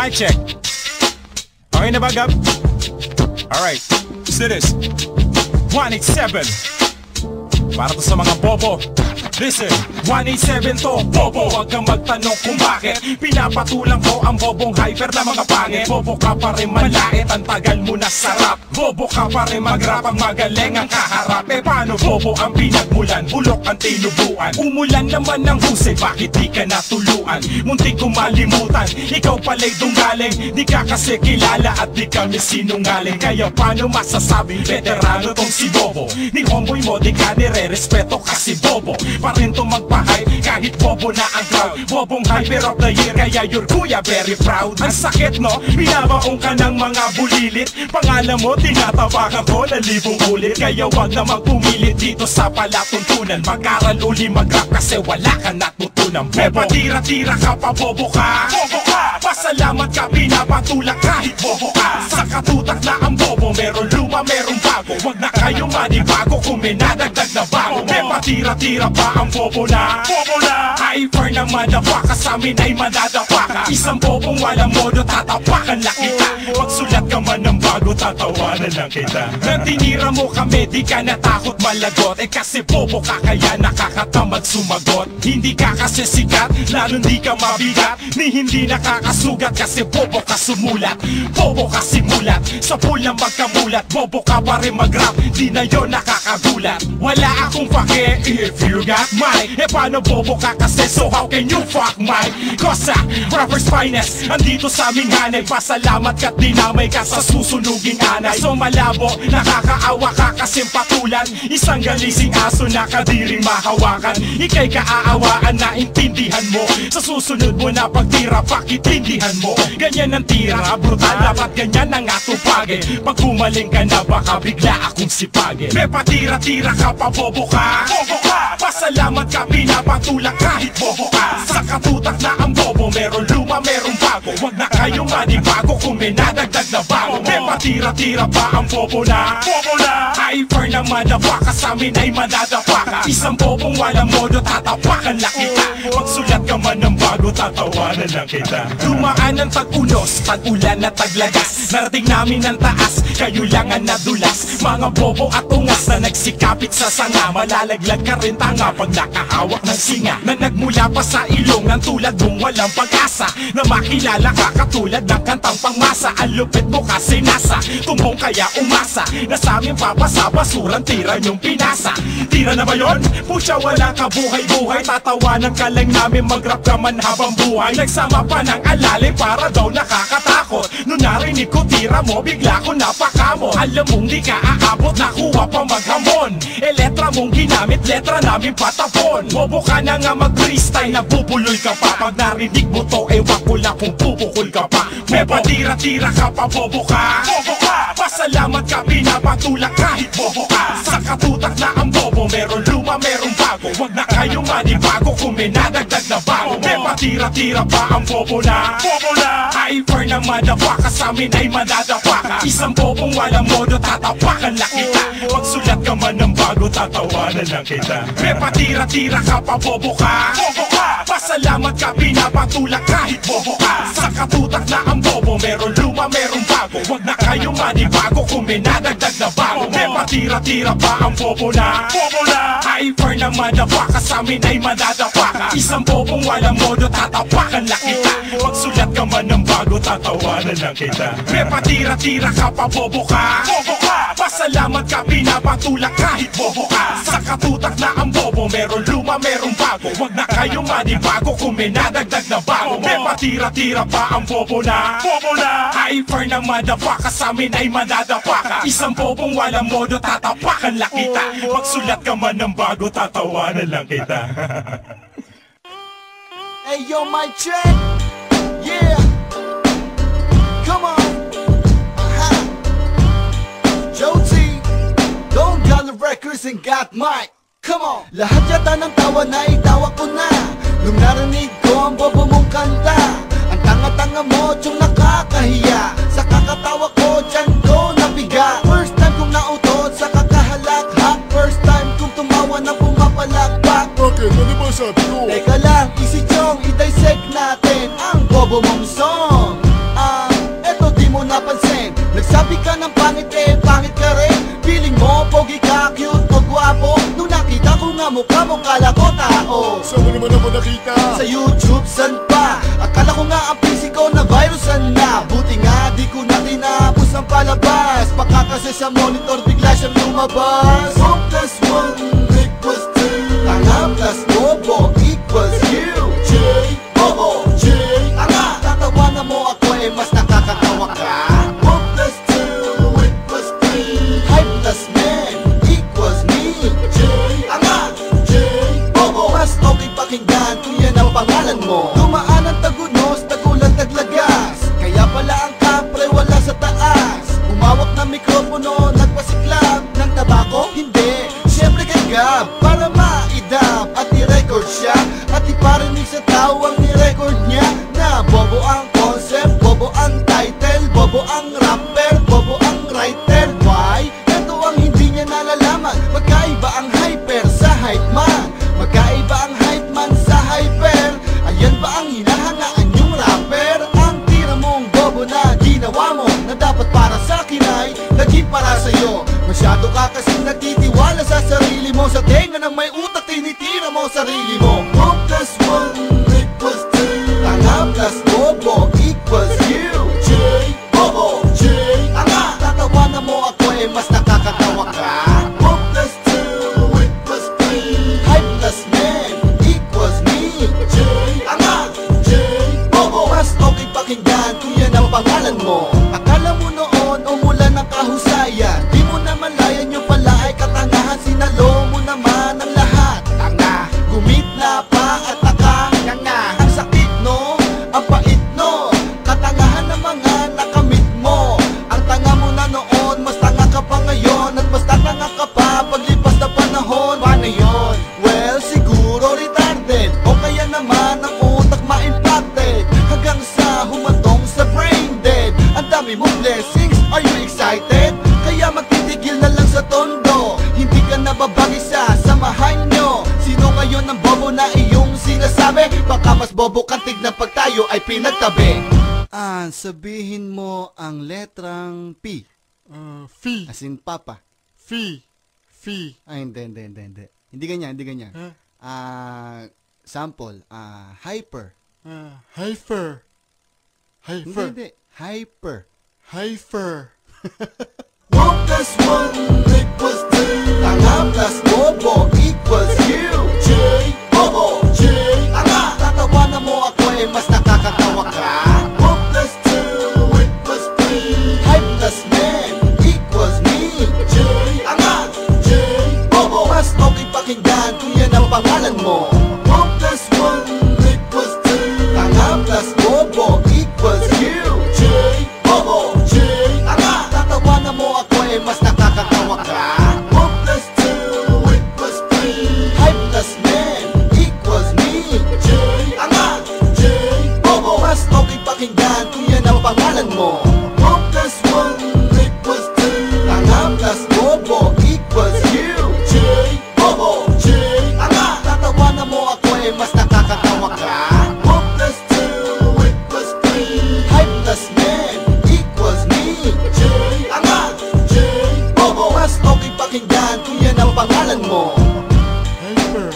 Mic check. Okay na ba, Gab? Alright, so this 187. Para to sa mga bobo. Listen, 187 to, bobo. Huwag kang magtanong kung bakit pinapatulang ko ang bobong hyper na mga pangit. Bobo ka pa rin malait, ang tagal mo na sarap. Bobo ka pa rin mag-rap, ang magaling ang kaharap. Paano bobo ang pinagmulan, bulok ang tinubuan. Umulan naman ng husay, bakit di ka natuluan? Muntik kong malimutan, ikaw pala'y dunggaling. Di ka kasi kilala at di kami sinungaling. Kaya paano masasabing veterano tong si Bobo? Ni homeboy mo di ka nire-respeto kasi bobo pa rin to magpa-hype kahit bobo na ang crowd. Bobong hyper of the year, kaya your kuya very proud. Ang sakit no, binabaong ka ng mga bulilit. Pangalan mo, tinatawakan ko na libong ulit. Kaya wag na magpumilit dito sa palatuntunan. Mag-aral uli mag-rap kasi wala ka natutunan. Bobo, tira-tira ka pa, bobo ka. Bobo ka, pasalamat ka, pinapatulak kahit bobo ka. Sa katutak na ang bobo, meron luma, meron bago. Wag na kayo manibago kung may nadagdag na bago. Tira-tira pa ang bobo na. Bobo na, hyper na madapaka, sa amin ay madadapaka. Isang bobong walang modo, tatapakan lang kita. Magsulat ka man ng bago, tatawanan lang kita. Nang tinira mo kami, di ka natakot malagot. Kasi bobo ka, kaya nakakatamad sumagot. Hindi ka kasi sikat, lalo di ka mabigat. Ni hindi nakakasugat, kasi bobo ka sumulat. Bobo ka simulat, sa pool ng magkamulat. Bobo ka pa rin mag-rap, di na yun nakakagulat. Wala akong pake if you got mine. Paano bobo ka kasi, so how can you fuck mine? Kosa, rapper's finest, andito sa aming hanay. Pasalamat ka't dinamay ka sa susunuging anay. So malabo, nakakaawa ka kasing patulan. Isang galising aso na kadiring mahawakan. Ika'y kaaawaan na intindihan mo. Sa susunod mo na pagtira, pakitindihan mo. Ganyan ang tira, brutal, dapat ganyan ang atupagin. Pag gumaling ka na, baka bigla akong sipagin. May patira-tira ka pa, bobo ka. Bobo ka, pasalamat ka, pinapatulak kahit bobo ka. Sa katutak na ang bobo, meron luma, meron bago. Wag na kayong manibago kung may nadagdag na bago. May patira-tira pa ang bobo na. Bobo na, hyper na madapaka, sa amin ay madadapaka. Isang bobong walang modo, tatapakan lang kita. Magsulat ka man ng bago, tatawanan lang kita. Dumaan ng tag-unos, tag-ulan na taglagas. Narating namin ang taas, kayo lang ang nadulas. Mga bobo at ungas na nagsikapit sa sanga. Malalaglag ka rin tanga pag nakahawak ng singa. Na nagmula pa sa ilong ng tulad mong walang pag-asa. Na makilala ka katulad ng kantang pangmasa. Ang lupit mo kasi nasa tumbong kaya umasa. Na sa amin papasa basurang tira nyong pinasa. Tira na ba yun? Pusya wala ka buhay-buhay. Tatawanan ka lang namin, mag-rap ka man habang buhay. Nagsama pa ng alali para daw nakakatakot. Nung narinig ko tira mo, bigla ko napakamo. Alam mong di ka aabot, nakuha pa maghamon. Letra mong ginamit, letra namin patapon. Bobo ka na nga mag-freestyle, nabubuloy ka pa. Pag narinig mo to, ewan ko lang kung bubukol ka pa. May patira-tira ka pa, bobo ka. Bobo ka, pasalamat ka, pinapatulak kahit bobo ka. Sa katutak na ang bobo, meron luma, meron bago. Wag na kayong manibago kung may nadagdag na bago. May patira-tira pa ang bobo na. Bobo na, hyper na madapaka, sa amin ay madadapaka. Isang bobong walang modo, tatapakan lang kita. Magsulat ka man ng bago, tatawanan lang kita. May patira-tira ka pa, bobo ka. Bobo ka, pasalamat ka, pinapatulak kahit bobo ka. Sa katutak na ang bobo, meron luma, meron bago. Wag na kayong manibago kung may nadagdag na bago. May patira-tira pa ang bobo na. Bobo na, hyper na madapaka, sa amin ay madadapaka. Isang bobong walang modo, tatapakan lang kita. Magsulat ka man ng bago, tatawanan lang kita. May patira-tira ka pa, bobo ka. Bobo ka, pasalamat ka, pinapatulak kahit bobo ka. Sa katutak na ang bobo, meron luma, meron bago. Wag na kayong manibago kung may nadagdag na bago. May patira-tira pa ang bobo na. Bobo na, hyper na madapaka, sa amin ay madadapaka. Isang bobong walang modo, tatapakan lang kita. Magsulat ka man ng bago, tatawanan lang kita. Hey yo, my check. Yeah. Come on. Joe T, Don't Gun Records and got Mike. Come on. Lahat yata ng tawa na itawa ko na nung narinig ko ang bobo mong kanta. Ang tanga-tanga mo, tiyong nakakahiya. Sa kakatawa ko, dyan ko nabiga. First time kong nautot sa kakahalakhak. First time kong tumawa na pumapalakpak. Bakit? Ano ba sabi ko? Teka lang, easy chong, i-dissect natin ang bobo mong song. Nagsabi ka ng pangit eh, pangit ka rin. Feeling mo, pogi ka, cute o guwapo. Nung nakita ko nga mukha mo, kala ko tao. Saan mo naman ako nakita? Sa YouTube, san pa? Akala ko nga ang PC ko na virusan na. Buti nga di ko na tinapos ang palabas. Baka kasi sa monitor bigla siyang lumabas. O plus 1 equals 2. Tanga plus bobo equals you. J, bobo, J, tanga. Tatawanan mo ako eh, mas nakakatawa ka. O plus 2 equals 3. Hype plus man equals me. J, tanga, J, bobo. Mas okay pakinggan kung yan ang pangalan mo. Dumaan ang tagunos, tagulan taglagas. Kaya pala ang kapre wala sa taas. Umawak ng mikropono, nagpasiklab ng tabako? Hindi, syempre kay Gab. Para maidap at i-record siya. At iparinig sa tao ang ni-record niya. Na bobo ang concept, bobo ang title, bobo ang rapper, bobo ang writer. Why? Ito ang hindi niya nalalaman. Magkaiba ang hyper sa hype man. Magkaiba ang hype man sa hyper. Ayan ba ang hinahangaan yung rapper? Ang tira mong bobo na ginawa mo, na dapat para sa akin ay naging para sa'yo. Masyado ka kasing nagtitiwala sa sarili mo. Sa tenga ng may utak tinitira mo sarili mo. O plus 1 equals 2. Tanga plus bobo equals you. J, bobo, J, tanga. Tatawanan mo ako eh, mas nakakatawa ka. O plus 2 equals 3. Hype plus man equals me. J, tanga, J, bobo. Mas okay pakinggan kung yan ang pangalan mo. Akala mo noon umulan ng kahusayan. Di mo na malayan yung pala ay katangahan. Sinalo mo naman ang lahat. Tanga, gumit na pa at taka. Tanga, ang sakit no, ang pait no. Katangahan ng mga nakamit mo. Ang tanga mo na noon, mas tanga ka pa ngayon. At mas tatanga ka pa paglipas na panahon. Paano yun? Well, siguro retarded. O kaya naman ang utak ma-impacted. Hanggang sa humantong sa brain dead. Ang dami mong blessings, are you excited? Kaya magtitigil na lang sa tondo. Hindi ka nababagi sa samahan nyo. Sino ngayon ang bobo na iyong sinasabi? Baka mas bobo kantig na pag tayo ay pinagtabi. Sabihin mo ang letrang P. Fee. As in Papa. Fee. Fee. Ay, hindi. Hindi ganyan, hindi ganyan. Sample, hyper. Hyper. Hyper. Hindi. Hyper. Hyper. 1 plus 1 equals 2. Tanga plus bobo equals you. J, bobo, J, tanga. Tatawanan mo ako eh, mas nakakatawa ka. 1 plus 2 equals 3. Hype plus man equals me. J, tanga, J, bobo. Mas okay pakinggan kung yan ang pangalan mo. 1 plus 1 equals 2. Tanga plus bobo equals you. J, bobo, J, tanga. Tatawanan mo ako eh, mas nakakatawa ka. 1 plus 2 equals 3. Hype plus man equals me. J, tanga, J, bobo. Mas okay pakinggan kung yan ang pangalan mo. 1 plus 1 equals 2. Tanga plus bobo equals you. J, bobo, J, tanga. Tatawanan mo ako eh, mas nakakatawa ka. 1 plus 2 equals 3. Hype plus man equals me. J, tanga, J, bobo. Mas okay pakinggan kung yan ang pangalan mo. Hyper.